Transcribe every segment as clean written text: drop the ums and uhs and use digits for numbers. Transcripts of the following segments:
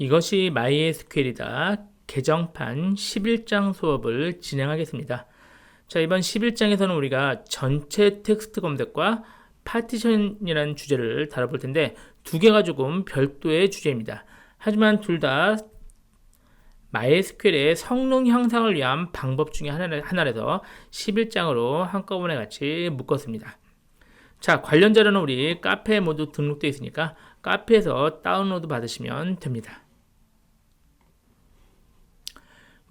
이것이 MySQL이다. 개정판 11장 수업을 진행하겠습니다. 자, 이번 11장에서는 우리가 전체 텍스트 검색과 파티션이라는 주제를 다뤄볼 텐데 두 개가 조금 별도의 주제입니다. 하지만 둘 다 MySQL의 성능 향상을 위한 방법 중에 하나라서 11장으로 한꺼번에 같이 묶었습니다. 자, 관련 자료는 우리 카페에 모두 등록되어 있으니까 카페에서 다운로드 받으시면 됩니다.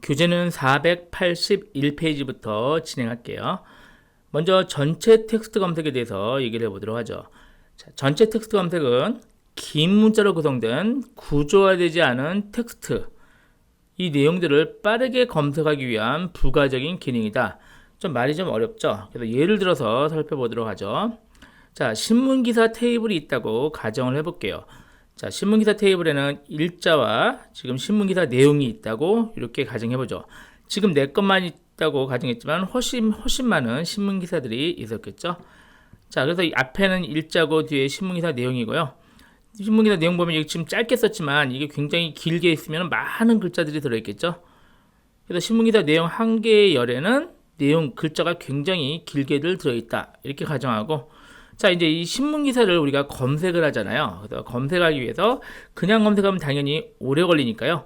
교재는 481페이지부터 진행할게요. 먼저 전체 텍스트 검색에 대해서 얘기를 해보도록 하죠. 자, 전체 텍스트 검색은 긴 문자로 구성된 구조화되지 않은 텍스트, 이 내용들을 빠르게 검색하기 위한 부가적인 기능이다. 좀 말이 좀 어렵죠? 그래서 예를 들어서 살펴보도록 하죠. 자, 신문기사 테이블이 있다고 가정을 해볼게요. 자, 신문기사 테이블에는 일자와 지금 신문기사 내용이 있다고 이렇게 가정해보죠. 지금 내 것만 있다고 가정했지만 훨씬 많은 신문기사들이 있었겠죠. 자, 그래서 이 앞에는 일자고 뒤에 신문기사 내용이고요. 신문기사 내용 보면 여기 지금 짧게 썼지만 이게 굉장히 길게 있으면 많은 글자들이 들어있겠죠. 그래서 신문기사 내용 한 개의 열에는 내용 글자가 굉장히 길게들 들어있다 이렇게 가정하고, 자, 이제 이 신문기사를 우리가 검색을 하잖아요. 그래서 검색하기 위해서 그냥 검색하면 당연히 오래 걸리니까요.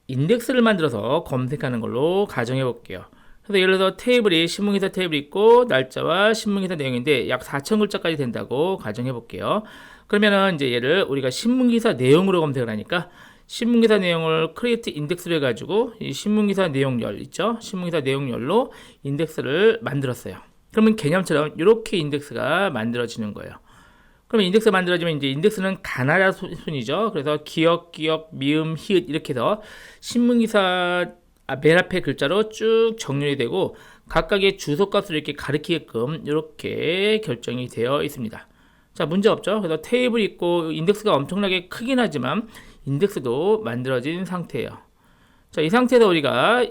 인덱스를 만들어서 검색하는 걸로 가정해 볼게요. 그래서 예를 들어서 테이블이 신문기사 테이블이 있고 날짜와 신문기사 내용인데 약 4,000글자까지 된다고 가정해 볼게요. 그러면은 이제 얘를 우리가 신문기사 내용으로 검색을 하니까 신문기사 내용을 create 인덱스로 해가지고 이 신문기사 내용열 있죠? 신문기사 내용열로 인덱스를 만들었어요. 그러면 개념처럼 이렇게 인덱스가 만들어지는 거예요. 그러면 인덱스가 만들어지면 이제 인덱스는 가나다 순이죠. 그래서 기역, 미음, 히읗 이렇게 해서 신문기사 맨 앞에 글자로 쭉 정렬이 되고 각각의 주소값을 이렇게 가리키게끔 이렇게 결정이 되어 있습니다. 자, 문제 없죠? 그래서 테이블이 있고 인덱스가 엄청나게 크긴 하지만 인덱스도 만들어진 상태예요. 자, 이 상태에서 우리가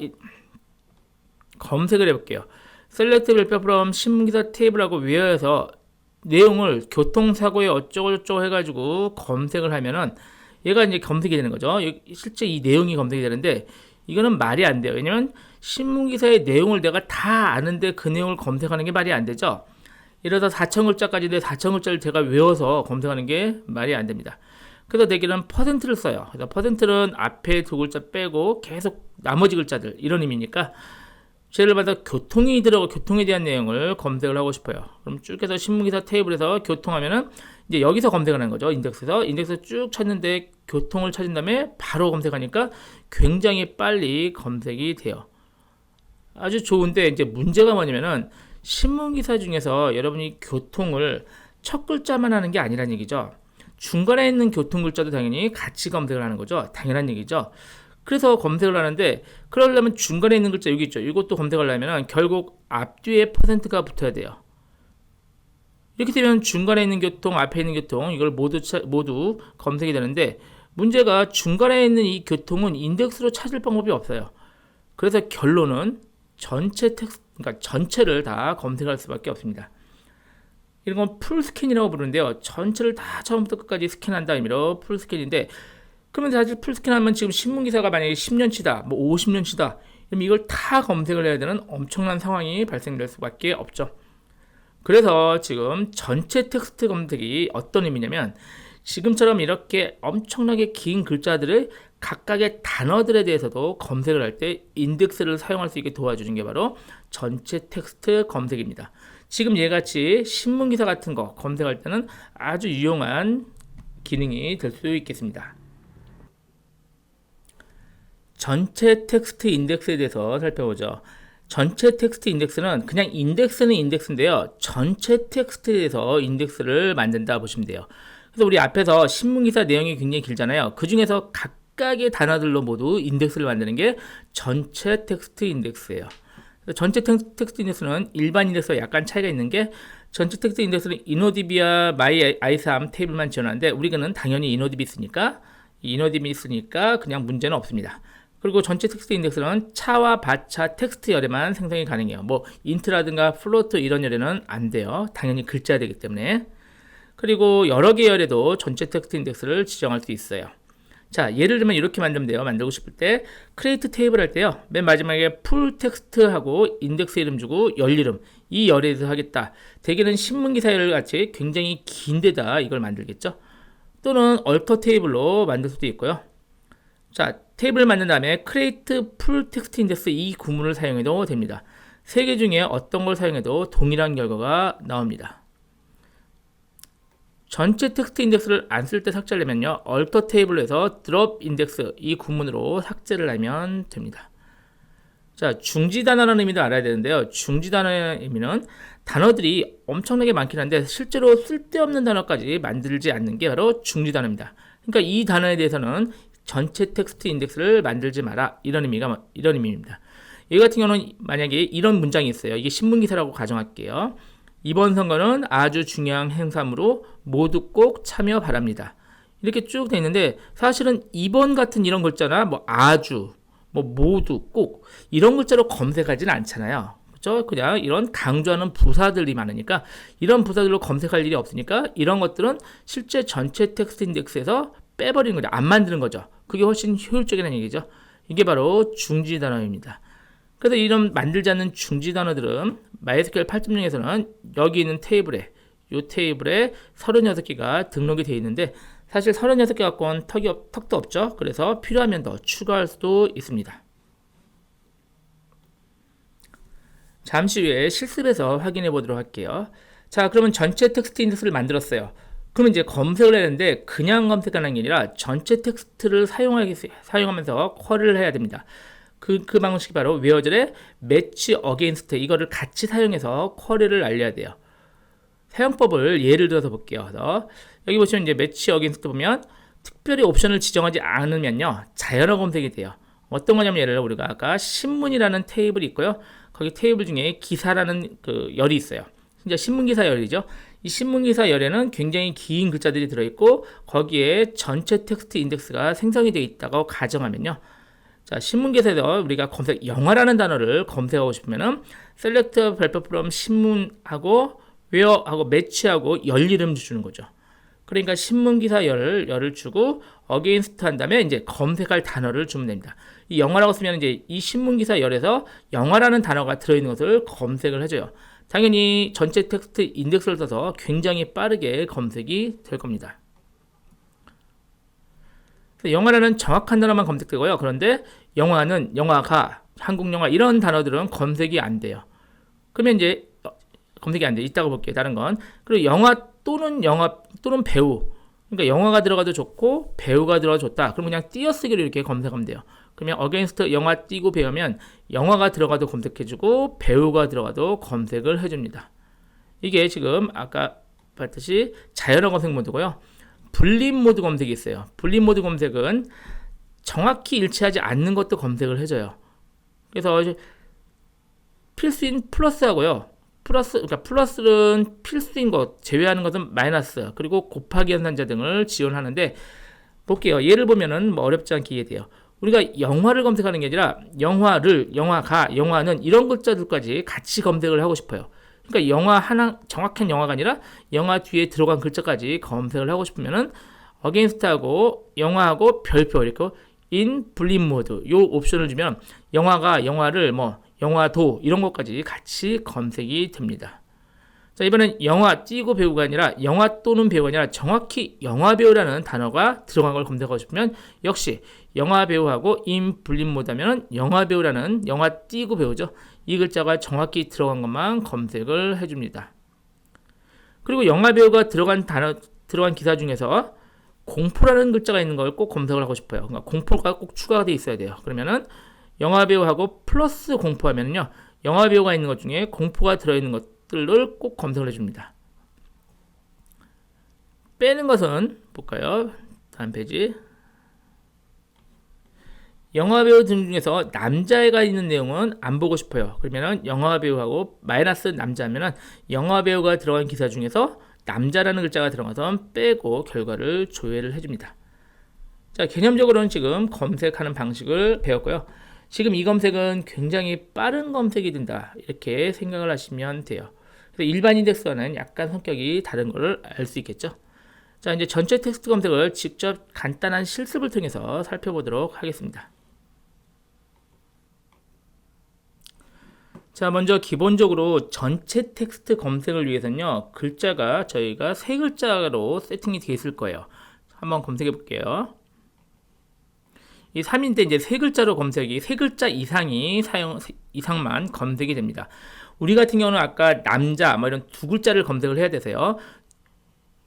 검색을 해볼게요. select from 신문기사 테이블하고 외워서 내용을 교통사고에 어쩌고저쩌고 해가지고 검색을 하면은 얘가 이제 검색이 되는 거죠. 실제 이 내용이 검색이 되는데 이거는 말이 안 돼요. 왜냐면 신문기사의 내용을 내가 다 아는데 그 내용을 검색하는 게 말이 안 되죠. 이래서 4,000글자까지인데 4,000글자를 제가 외워서 검색하는 게 말이 안 됩니다. 그래서 대개는 퍼센트를 써요. 그래서 퍼센트는 앞에 두 글자 빼고 계속 나머지 글자들 이런 의미니까 예를 들어 교통이 들어가고 교통에 대한 내용을 검색을 하고 싶어요. 그럼 쭉 해서 신문기사 테이블에서 교통하면은 이제 여기서 검색을 하는 거죠. 인덱스 쭉 찾는데 교통을 찾은 다음에 바로 검색하니까 굉장히 빨리 검색이 돼요. 아주 좋은데 이제 문제가 뭐냐면은 신문기사 중에서 여러분이 교통을 첫 글자만 하는 게 아니란 얘기죠. 중간에 있는 교통 글자도 당연히 같이 검색을 하는 거죠. 당연한 얘기죠. 그래서 검색을 하는데 그러려면 중간에 있는 글자 여기 있죠. 이것도 검색을 하려면 결국 앞뒤에 퍼센트가 붙어야 돼요. 이렇게 되면 중간에 있는 교통, 앞에 있는 교통 이걸 모두 검색이 되는데 문제가 중간에 있는 이 교통은 인덱스로 찾을 방법이 없어요. 그래서 결론은 전체 텍스트, 그러니까 전체를 다 검색할 수밖에 없습니다. 이런 건 풀스캔이라고 부르는데요. 전체를 다 처음부터 끝까지 스캔한다 의미로 풀스캔인데, 그러면 사실 풀스캔하면 지금 신문기사가 만약에 10년치다, 뭐 50년치다, 그럼 이걸 다 검색을 해야 되는 엄청난 상황이 발생될 수밖에 없죠. 그래서 지금 전체 텍스트 검색이 어떤 의미냐면 지금처럼 이렇게 엄청나게 긴 글자들을 각각의 단어들에 대해서도 검색을 할 때 인덱스를 사용할 수 있게 도와주는 게 바로 전체 텍스트 검색입니다. 지금 얘같이 신문기사 같은 거 검색할 때는 아주 유용한 기능이 될 수 있겠습니다. 전체 텍스트 인덱스에 대해서 살펴보죠. 전체 텍스트 인덱스는 그냥 인덱스는 인덱스인데요. 전체 텍스트에 대해서 인덱스를 만든다 보시면 돼요. 그래서 우리 앞에서 신문기사 내용이 굉장히 길잖아요. 그 중에서 각각의 단어들로 모두 인덱스를 만드는 게 전체 텍스트 인덱스예요. 전체 텍스트 인덱스는 일반 인덱스와 약간 차이가 있는 게 전체 텍스트 인덱스는 이노디비와 마이아이3 테이블만 지원하는데 우리는 당연히 이노디비 있으니까 그냥 문제는 없습니다. 그리고 전체 텍스트 인덱스는 차와 바차 텍스트 열에만 생성이 가능해요. 뭐 인트라든가 플로트 이런 열에는 안 돼요. 당연히 글자가 되기 때문에. 그리고 여러 개 열에도 전체 텍스트 인덱스를 지정할 수 있어요. 자, 예를 들면 이렇게 만들면 돼요. 만들고 싶을 때 create 테이블 할 때요. 맨 마지막에 full 텍스트하고 인덱스 이름 주고 열 이름, 이 열에 대해서 하겠다. 대개는 신문기사열 같이 굉장히 긴 데다 이걸 만들겠죠. 또는 alter 테이블로 만들 수도 있고요. 자, 테이블을 만든 다음에 create full text index 이 구문을 사용해도 됩니다. 세 개 중에 어떤 걸 사용해도 동일한 결과가 나옵니다. 전체 텍스트 인덱스를 안 쓸 때 삭제하려면요, alter 테이블에서 drop index 이 구문으로 삭제를 하면 됩니다. 자, 중지 단어라는 의미도 알아야 되는데요. 중지 단어의 의미는 단어들이 엄청나게 많긴 한데 실제로 쓸데없는 단어까지 만들지 않는 게 바로 중지 단어입니다. 그러니까 이 단어에 대해서는 전체 텍스트 인덱스를 만들지 마라, 이런 의미입니다. 이 같은 경우는 만약에 이런 문장이 있어요. 이게 신문기사라고 가정할게요. 이번 선거는 아주 중요한 행사므로 모두 꼭 참여 바랍니다. 이렇게 쭉 돼 있는데 사실은 이번 같은 이런 글자나 뭐 아주, 뭐 모두, 꼭 이런 글자로 검색하지는 않잖아요. 그렇죠? 그냥 이런 강조하는 부사들이 많으니까 이런 부사들로 검색할 일이 없으니까 이런 것들은 실제 전체 텍스트 인덱스에서 빼버리는 거죠. 안 만드는 거죠. 그게 훨씬 효율적이라는 얘기죠. 이게 바로 중지 단어입니다. 그래서 이런 만들지 않는 중지 단어들은 MySQL 8.0에서는 여기 있는 테이블에, 이 테이블에 36개가 등록이 되어 있는데 사실 36개 갖고는 턱도 없죠. 그래서 필요하면 더 추가할 수도 있습니다. 잠시 후에 실습에서 확인해 보도록 할게요. 자, 그러면 전체 텍스트 인덱스를 만들었어요. 그러면 이제 검색을 해야 되는데 그냥 검색하는 게 아니라 전체 텍스트를 사용하면서 쿼리를 해야 됩니다. 그 방식이 바로 웨어젤의 match against, 이거를 같이 사용해서 쿼리를 알려야 돼요. 사용법을 예를 들어서 볼게요. 그래서 여기 보시면 이제 match against 보면 특별히 옵션을 지정하지 않으면요, 자연어 검색이 돼요. 어떤 거냐면 예를 들어 우리가 아까 신문이라는 테이블이 있고요. 거기 테이블 중에 기사라는 그 열이 있어요. 진짜 신문기사 열이죠. 이 신문기사 열에는 굉장히 긴 글자들이 들어있고 거기에 전체 텍스트 인덱스가 생성이 되어 있다고 가정하면요. 자, 신문기사에서 우리가 영화라는 단어를 검색하고 싶으면은 select 발표 from 신문하고 where하고 match하고 열 이름 주는 거죠. 그러니까 신문기사 열을 주고 against 한 다음에 이제 검색할 단어를 주면 됩니다. 이 영화라고 쓰면 이제 이 신문기사 열에서 영화라는 단어가 들어있는 것을 검색을 해줘요. 당연히 전체 텍스트 인덱스를 써서 굉장히 빠르게 검색이 될 겁니다. 영화라는 정확한 단어만 검색되고요. 그런데 영화는 영화가, 한국 영화 이런 단어들은 검색이 안 돼요. 그러면 이제 검색이 안 돼. 있다고 볼게요. 다른 건. 그리고 영화 또는 배우. 그러니까 영화가 들어가도 좋고 배우가 들어가도 좋다. 그럼 그냥 띄어쓰기로 이렇게 검색하면 돼요. 그러면 against 영화 띄고 배우면 영화가 들어가도 검색해주고 배우가 들어가도 검색을 해줍니다. 이게 지금 아까 봤듯이 자연어 검색 모드고요. 분림 모드 검색이 있어요. 분림 모드 검색은 정확히 일치하지 않는 것도 검색을 해줘요. 그래서 필수인 플러스하고요. 그러니까 플러스는 필수인 것, 제외하는 것은 마이너스, 그리고 곱하기 연산자 등을 지원하는데 볼게요. 예를 보면은 뭐 어렵지 않게 이해돼요. 우리가 영화를 검색하는 게 아니라 영화가, 영화는 이런 글자들까지 같이 검색을 하고 싶어요. 그러니까 영화 하나, 정확한 영화가 아니라 영화 뒤에 들어간 글자까지 검색을 하고 싶으면은 against하고 영화하고 별표 이렇게 in 분림 모드 요 옵션을 주면 영화가, 영화를 뭐 영화도 이런 것까지 같이 검색이 됩니다. 자, 이번엔 영화 띄고 배우가 아니라 영화 또는 배우가 아니라 정확히 영화 배우라는 단어가 들어간 걸 검색하고 싶으면 역시 영화 배우하고 in 분림 모드 하면 영화 배우라는 영화 띄고 배우죠. 이 글자가 정확히 들어간 것만 검색을 해줍니다. 그리고 영화 배우가 들어간 기사 중에서 공포라는 글자가 있는 걸 꼭 검색을 하고 싶어요. 그러니까 공포가 꼭 추가가 돼 있어야 돼요. 그러면은 영화 배우하고 플러스 공포 하면은요, 영화 배우가 있는 것 중에 공포가 들어있는 것들을 꼭 검색을 해줍니다. 빼는 것은 볼까요? 다음 페이지. 영화 배우 등 중에서 남자애가 있는 내용은 안 보고 싶어요. 그러면은 영화 배우하고 마이너스 남자면은 영화 배우가 들어간 기사 중에서 남자라는 글자가 들어가서 빼고 결과를 조회를 해줍니다. 자, 개념적으로는 지금 검색하는 방식을 배웠고요. 지금 이 검색은 굉장히 빠른 검색이 된다, 이렇게 생각을 하시면 돼요. 그래서 일반 인덱스와는 약간 성격이 다른 것을 알 수 있겠죠. 자, 이제 전체 텍스트 검색을 직접 간단한 실습을 통해서 살펴보도록 하겠습니다. 자, 먼저 기본적으로 전체 텍스트 검색을 위해서는요, 글자가 저희가 세 글자로 세팅이 되어 있을 거예요. 한번 검색해 볼게요. 이 3인데 이제 세 글자로 검색이, 세 글자 이상만 검색이 됩니다. 우리 같은 경우는 아까 남자 뭐 이런 두 글자를 검색을 해야 돼서요.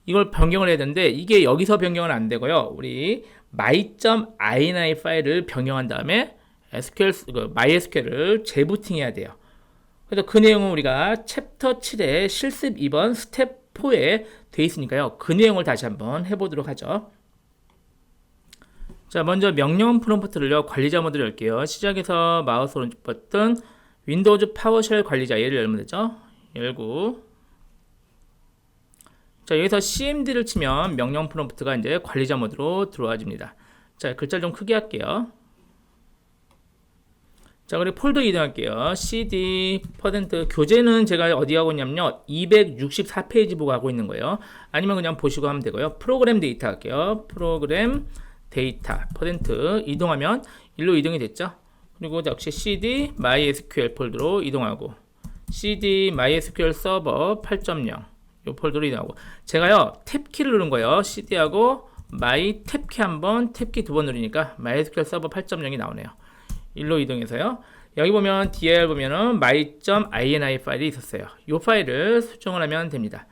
이걸 변경을 해야 되는데 이게 여기서 변경은 안 되고요. 우리 my.ini 파일을 변경한 다음에 MySQL을 재부팅해야 돼요. 그래서 그 내용은 우리가 챕터 7의 실습 2번 스텝 4에 돼 있으니까요. 그 내용을 다시 한번 해보도록 하죠. 자, 먼저 명령 프롬프트를요, 관리자 모드로 열게요. 시작해서 마우스 오른쪽 버튼, 윈도우즈 파워쉘 관리자, 얘를 열면 되죠. 열고. 자, 여기서 cmd를 치면 명령 프롬프트가 이제 관리자 모드로 들어와집니다. 자, 글자를 좀 크게 할게요. 자, 그리고 폴더 이동할게요. cd 교재는 제가 어디 하고 있냐면요, 264페이지 보고 하고 있는 거예요. 아니면 그냥 보시고 하면 되고요. 프로그램 데이터 할게요. 프로그램 데이터 이동하면 일로 이동이 됐죠. 그리고 역시 cd mysql 폴더로 이동하고 cd mysql 서버 8.0 이 폴더로 이동하고, 제가요 탭키를 누른 거예요. cd하고 my 탭키 한번, 탭키 두 번 누르니까 mysql 서버 8.0이 나오네요. 일로 이동해서요, 여기 보면 dir 보면은 my.ini 파일이 있었어요. 이 파일을 수정을 하면 됩니다.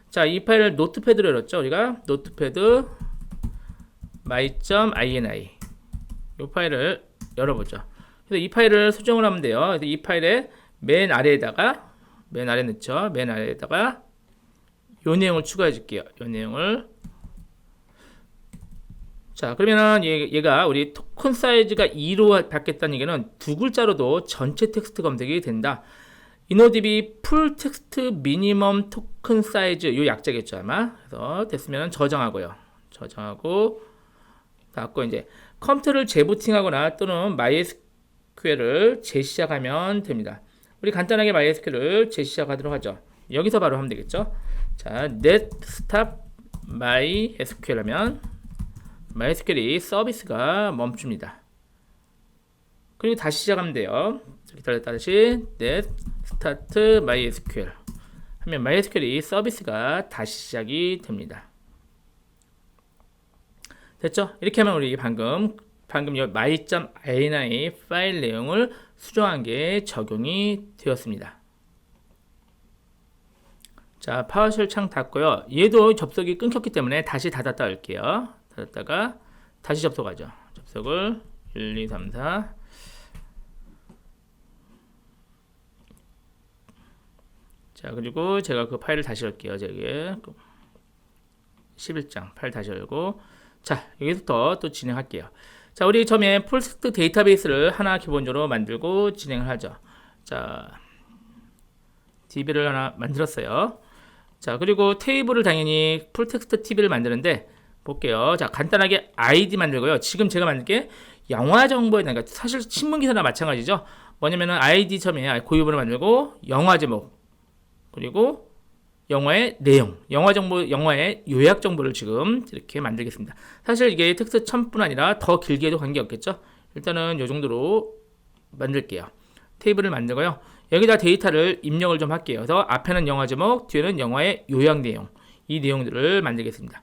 자, 이 파일을 노트패드로 열었죠. 우리가 노트패드 my.ini 이 파일을 열어보죠. 그래서 이 파일을 수정을 하면 돼요. 그래서 이 파일의 맨 아래에다가, 맨 아래 넣죠. 맨 아래에다가 요 내용을 추가해 줄게요. 요 내용을. 자, 그러면은 얘가 우리 토큰 사이즈가 2로 받겠다는 얘기는 두 글자로도 전체 텍스트 검색이 된다. InnoDB 풀 텍스트 미니멈 토큰 사이즈, 요 약자겠죠 아마. 그래서 됐으면 저장하고요. 저장하고 갖고 이제 컴퓨터를 재부팅하거나 또는 MySQL을 재시작하면 됩니다. 우리 간단하게 MySQL을 재시작하도록 하죠. 여기서 바로 하면 되겠죠. 자, net stop MySQL 하면 MySQL이 서비스가 멈춥니다. 그리고 다시 시작하면 돼요. 기다렸다 다시 net start MySQL 하면 MySQL이 서비스가 다시 시작이 됩니다. 됐죠? 이렇게 하면 우리 방금 my.ini 파일 내용을 수정한 게 적용이 되었습니다. 자, 파워쉘 창 닫고요. 얘도 접속이 끊겼기 때문에 다시 닫았다 할게요. 닫았다가 다시 접속하죠. 접속을 1, 2, 3, 4. 자, 그리고 제가 그 파일을 다시 열게요. 저기 11장 파일 다시 열고, 자, 여기서부터 또 진행할게요. 자, 우리 처음에 풀텍스트 데이터베이스를 하나 기본적으로 만들고 진행을 하죠. 자, DB를 하나 만들었어요. 자, 그리고 테이블을 당연히 풀텍스트 TV를 만드는데 볼게요. 자, 간단하게 ID 만들고요. 지금 제가 만든 게 영화 정보에 대한, 그러니까 사실 신문기사나 마찬가지죠. 뭐냐면은 ID 처음에 고유번호 만들고 영화 제목, 그리고 영화의 내용, 영화 정보, 영화의 요약 정보를 지금 이렇게 만들겠습니다. 사실 이게 텍스트 1000뿐 아니라 더 길게 해도 관계없겠죠. 일단은 이 정도로 만들게요. 테이블을 만들고요. 여기다 데이터를 입력을 좀 할게요. 그래서 앞에는 영화 제목, 뒤에는 영화의 요약 내용, 이 내용들을 만들겠습니다.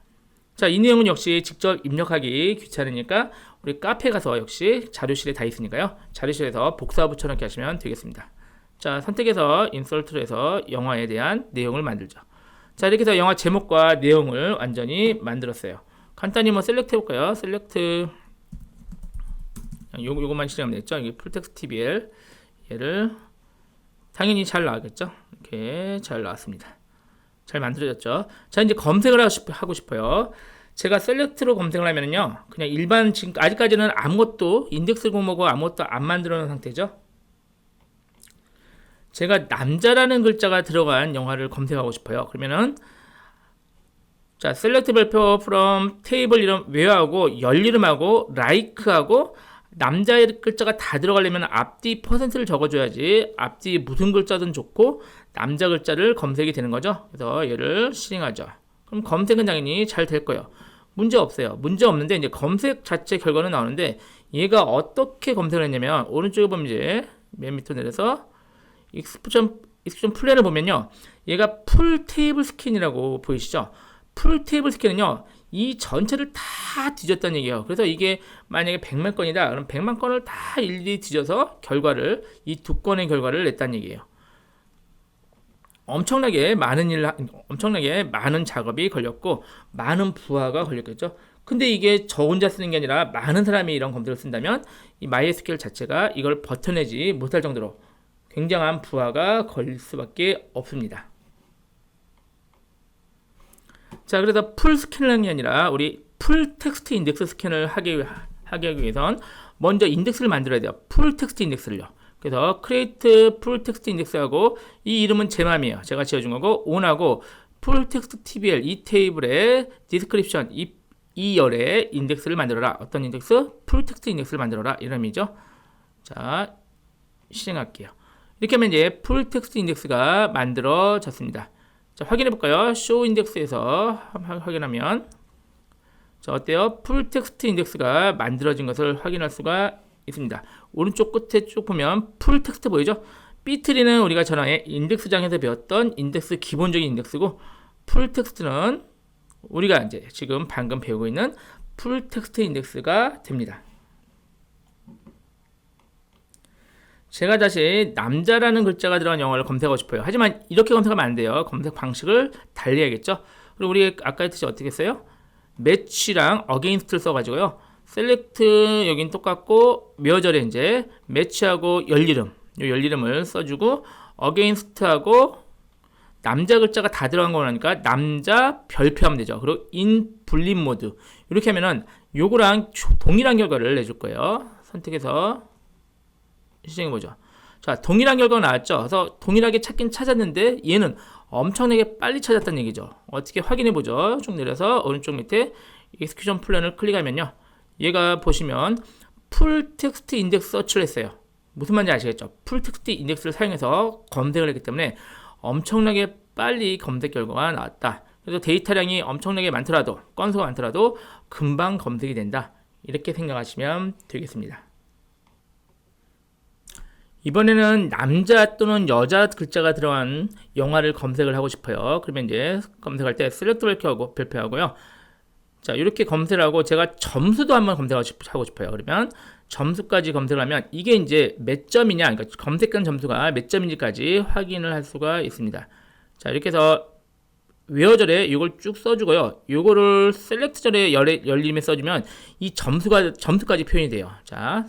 자, 이 내용은 역시 직접 입력하기 귀찮으니까 우리 카페 가서 역시 자료실에 다 있으니까요. 자료실에서 복사 붙여넣기 하시면 되겠습니다. 자, 선택해서 인설트로 해서 영화에 대한 내용을 만들죠. 자, 이렇게 해서 영화 제목과 내용을 완전히 만들었어요. 간단히 뭐 셀렉트 해볼까요? 셀렉트 요것만 실행하면 되겠죠. 이게 풀텍스트 TBL, 얘를 당연히 잘 나왔겠죠. 이렇게 잘 나왔습니다. 잘 만들어졌죠. 자, 이제 검색을 하고 싶어요. 제가 셀렉트로 검색을 하면은요, 그냥 일반, 지금 아직까지는 아무것도 인덱스 공모고 아무것도 안 만들어 놓은 상태죠. 제가 남자라는 글자가 들어간 영화를 검색하고 싶어요. 그러면은 자, 셀렉트 별표 from 테이블 이름 where하고 열 이름하고 like하고 남자의 글자가 다 들어가려면 앞뒤 %를 적어줘야지 앞뒤 무슨 글자든 좋고 남자 글자를 검색이 되는 거죠. 그래서 얘를 실행하죠. 그럼 검색은 당연히 잘 될 거예요. 문제 없어요. 문제 없는데 이제 검색 자체 결과는 나오는데 얘가 어떻게 검색을 했냐면 오른쪽에 보면 이제 맨 밑으로 내려서 익스프션 플랜을 보면요. 얘가 풀 테이블 스캔이라고 보이시죠? 풀 테이블 스캔은요. 이 전체를 다 뒤졌다는 얘기예요. 그래서 이게 만약에 100만 건이다. 그럼 100만 건을 다 일일이 뒤져서 결과를 이 두 건의 결과를 냈다는 얘기예요. 엄청나게 많은 작업이 걸렸고 많은 부하가 걸렸겠죠. 근데 이게 저 혼자 쓰는 게 아니라 많은 사람이 이런 검색을 쓴다면 이 MySQL 자체가 이걸 버텨내지 못할 정도로 굉장한 부하가 걸릴 수밖에 없습니다. 자, 그래서 풀 스캔을 게 아니라 우리 풀 텍스트 인덱스 스캔을 하기 위해선 먼저 인덱스를 만들어야 돼요. 풀 텍스트 인덱스를요. 그래서 create full text index하고 이 이름은 제 맘이에요. 제가 지어준 거고 on하고 full text tbl 이 테이블의 description 이 열의 인덱스를 만들어라. 어떤 인덱스? full text 인덱스를 만들어라. 이런 의미죠. 자, 실행할게요. 이렇게 하면 이제 full text 인덱스가 만들어졌습니다. 자, 확인해 볼까요? show 인덱스에서 확인하면 자, 어때요? full text 인덱스가 만들어진 것을 확인할 수가 있습니다. 오른쪽 끝에 쭉 보면 풀 텍스트 보이죠? B트리는 우리가 전에 인덱스장에서 배웠던 인덱스 기본적인 인덱스고 풀 텍스트는 우리가 이제 지금 방금 배우고 있는 풀 텍스트 인덱스가 됩니다. 제가 다시 남자라는 글자가 들어간 영어를 검색하고 싶어요. 하지만 이렇게 검색하면 안 돼요. 검색 방식을 달리해야겠죠. 그리고 우리 아까 했듯이 어떻게 했어요? 매치랑 어게인스트를 써가지고요. 셀렉트 여긴 똑같고 묘절에 이제 매치하고 열이름 열 이름을 써주고 어게인스트하고 남자 글자가 다 들어간 거니까 남자 별표하면 되죠. 그리고 인 분립 모드 이렇게 하면은 요거랑 동일한 결과를 내줄 거예요. 선택해서 시행해 보죠. 자, 동일한 결과가 나왔죠. 그래서 동일하게 찾긴 찾았는데 얘는 엄청나게 빨리 찾았다는 얘기죠. 어떻게 확인해 보죠. 쭉 내려서 오른쪽 밑에 익스큐션 플랜을 클릭하면요. 얘가 보시면 풀 텍스트 인덱스 서치를 했어요. 무슨 말인지 아시겠죠? 풀 텍스트 인덱스를 사용해서 검색을 했기 때문에 엄청나게 빨리 검색 결과가 나왔다. 그래서 데이터량이 엄청나게 많더라도 건수가 많더라도 금방 검색이 된다. 이렇게 생각하시면 되겠습니다. 이번에는 남자 또는 여자 글자가 들어간 영화를 검색을 하고 싶어요. 그러면 이제 검색할 때 셀렉트 별표하고요. 자, 이렇게 검색을 하고 제가 점수도 한번 검색하고 싶어요. 그러면 점수까지 검색을 하면 이게 이제 몇 점이냐, 그러니까 검색한 점수가 몇 점인지까지 확인을 할 수가 있습니다. 자, 이렇게 해서 웨어절에 이걸 쭉 써주고요. 이거를 셀렉트절에 열림에 써주면 이 점수까지 표현이 돼요. 자,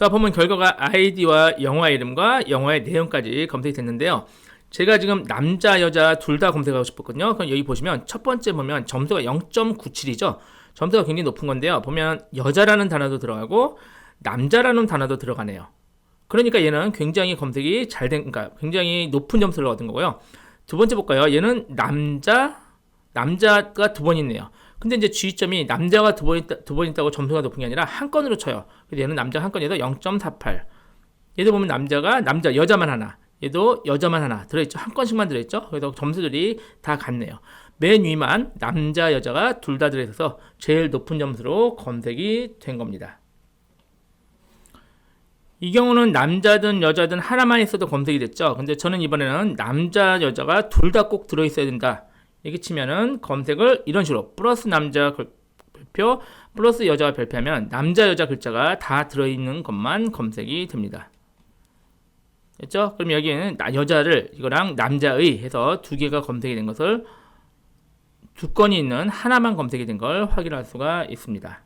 보면 결과가 아이디와 영화 이름과 영화의 내용까지 검색이 됐는데요. 제가 지금 남자, 여자 둘 다 검색하고 싶었거든요. 그럼 여기 보시면 첫 번째 보면 점수가 0.97이죠. 점수가 굉장히 높은 건데요. 보면 여자라는 단어도 들어가고 남자라는 단어도 들어가네요. 그러니까 얘는 굉장히 검색이 잘 된, 그러니까 굉장히 높은 점수를 얻은 거고요. 두 번째 볼까요? 얘는 남자가 두 번 있네요. 근데 이제 주의점이 남자가 두 번 있다고 점수가 높은 게 아니라 한 건으로 쳐요. 그래서 얘는 남자 한 건에서 0.48. 얘도 보면 여자만 하나. 얘도 여자만 하나 들어있죠. 한 건씩만 들어있죠. 그래서 점수들이 다 같네요. 맨 위만 남자, 여자가 둘 다 들어있어서 제일 높은 점수로 검색이 된 겁니다. 이 경우는 남자든 여자든 하나만 있어도 검색이 됐죠. 근데 저는 이번에는 남자, 여자가 둘 다 꼭 들어있어야 된다. 이렇게 치면은 검색을 이런 식으로 플러스 남자 별표, 플러스 여자가 별표하면 남자, 여자 글자가 다 들어있는 것만 검색이 됩니다. 됐죠? 그럼 여기에는 여자를 이거랑 남자의 해서 두 개가 검색이 된 것을 두 건이 있는 하나만 검색이 된 걸 확인할 수가 있습니다.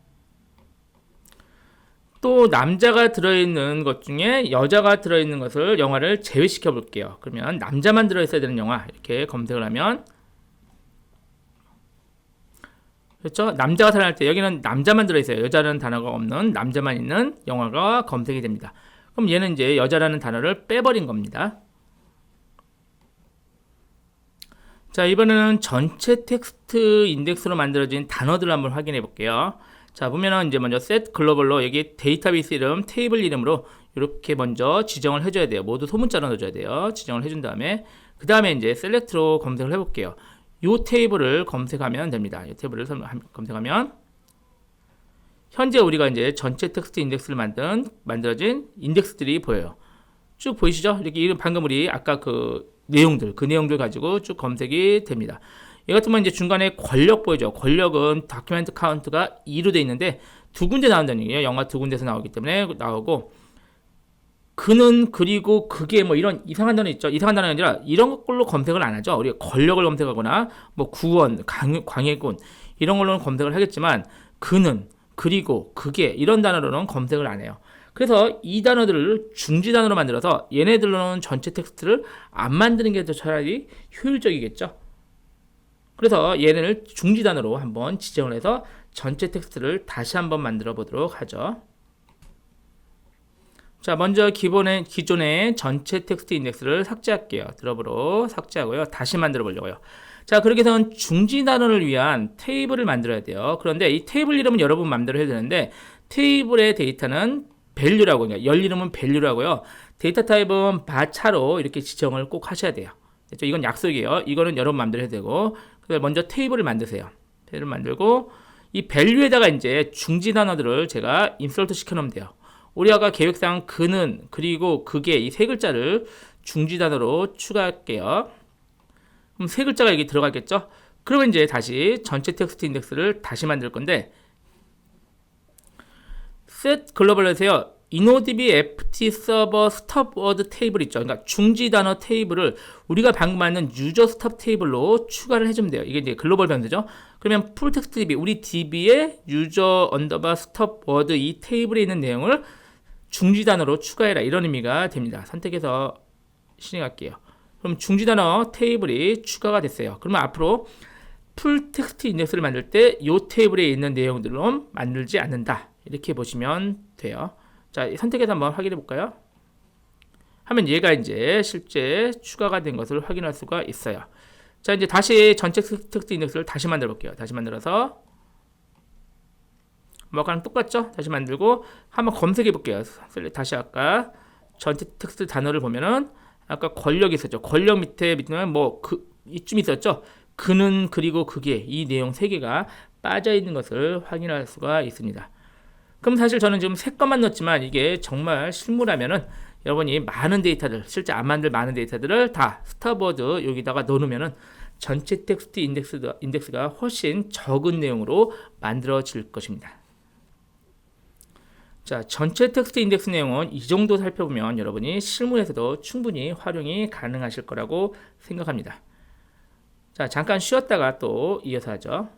또 남자가 들어있는 것 중에 여자가 들어있는 것을 영화를 제외시켜 볼게요. 그러면 남자만 들어있어야 되는 영화 이렇게 검색을 하면 그렇죠? 남자가 살아날 때 여기는 남자만 들어있어요. 여자라는 단어가 없는 남자만 있는 영화가 검색이 됩니다. 그럼 얘는 이제 여자라는 단어를 빼버린 겁니다. 자, 이번에는 전체 텍스트 인덱스로 만들어진 단어들을 한번 확인해 볼게요. 자, 보면은 이제 먼저 set 글로벌로 여기 데이터베이스 이름, 테이블 이름으로 이렇게 먼저 지정을 해줘야 돼요. 모두 소문자로 넣어줘야 돼요. 지정을 해준 다음에 그 다음에 이제 셀렉트로 검색을 해볼게요. 이 테이블을 검색하면 됩니다. 이 테이블을 검색하면 현재 우리가 이제 전체 텍스트 인덱스를 만들어진 인덱스들이 보여요. 쭉 보이시죠? 이렇게 방금 우리 아까 그 내용들 가지고 쭉 검색이 됩니다. 이 같은 건 이제 중간에 권력 보이죠? 권력은 다큐멘트 카운트가 2로 돼 있는데 두 군데 나온다는 얘기예요. 영화 두 군데서 나오기 때문에 나오고, 그는 그리고 그게 뭐 이런 이상한 단어 있죠. 이상한 단어가 아니라 이런 걸로 검색을 안 하죠. 우리가 권력을 검색하거나 뭐 구원, 광해군 이런 걸로는 검색을 하겠지만 그는 그리고 그게 이런 단어로는 검색을 안 해요. 그래서 이 단어들을 중지 단어로 만들어서 얘네들로는 전체 텍스트를 안 만드는 게 더 차라리 효율적이겠죠. 그래서 얘네를 중지 단어로 한번 지정을 해서 전체 텍스트를 다시 한번 만들어 보도록 하죠. 자, 먼저 기존의 전체 텍스트 인덱스를 삭제할게요. 드롭으로 삭제하고요. 다시 만들어 보려고요. 자, 그렇게 해서 중지 단어를 위한 테이블을 만들어야 돼요. 그런데 이 테이블 이름은 여러분 마음대로 해야 되는데, 테이블의 데이터는 value라고, 그러니까 열 이름은 value라고요. 데이터 타입은 바차로 이렇게 지정을 꼭 하셔야 돼요. 그렇죠? 이건 약속이에요. 이거는 여러분 마음대로 해야 되고, 그래서 먼저 테이블을 만드세요. 테이블을 만들고 이 value에다가 이제 중지 단어들을 제가 인서트 시켜놓으면 돼요. 우리 아까 계획상 그는 그리고 그게 이 세 글자를 중지 단어로 추가할게요. 그럼 세 글자가 여기 들어가겠죠? 그러면 이제 다시 전체 텍스트 인덱스를 다시 만들 건데, set 글로벌에서요, InnoDB FT 서버 스톱 워드 테이블 있죠. 그러니까 중지 단어 테이블을 우리가 방금 만든 유저 스톱 테이블로 추가를 해주면 돼요. 이게 이제 글로벌 변수죠. 그러면 풀 텍스트 DB, 우리 DB의 유저 언더바 스톱 워드 이 테이블에 있는 내용을 중지 단어로 추가해라, 이런 의미가 됩니다. 선택해서 실행할게요. 그럼 중지 단어 테이블이 추가가 됐어요. 그러면 앞으로 풀 텍스트 인덱스를 만들 때 이 테이블에 있는 내용들로 만들지 않는다, 이렇게 보시면 돼요. 자, 선택해서 한번 확인해 볼까요? 하면 얘가 이제 실제 추가가 된 것을 확인할 수가 있어요. 자, 이제 다시 전체 텍스트 인덱스를 다시 만들어 볼게요. 다시 만들어서 뭐 아까랑 똑같죠? 다시 만들고 한번 검색해 볼게요. 다시 아까 전체 텍스트 단어를 보면은 아까 권력이 있었죠. 권력 밑에는 뭐 이쯤 있었죠. 그는 그리고 그게 이 내용 세 개가 빠져 있는 것을 확인할 수가 있습니다. 그럼 사실 저는 지금 세 건만 넣었지만 이게 정말 실무라면은 여러분이 많은 데이터들, 실제 안 만들 많은 데이터들을 다 스타보드 여기다가 넣어놓으면은 전체 텍스트 인덱스가 훨씬 적은 내용으로 만들어질 것입니다. 자, 전체 텍스트 인덱스 내용은 이 정도 살펴보면 여러분이 실무에서도 충분히 활용이 가능하실 거라고 생각합니다. 자, 잠깐 쉬었다가 또 이어서 하죠.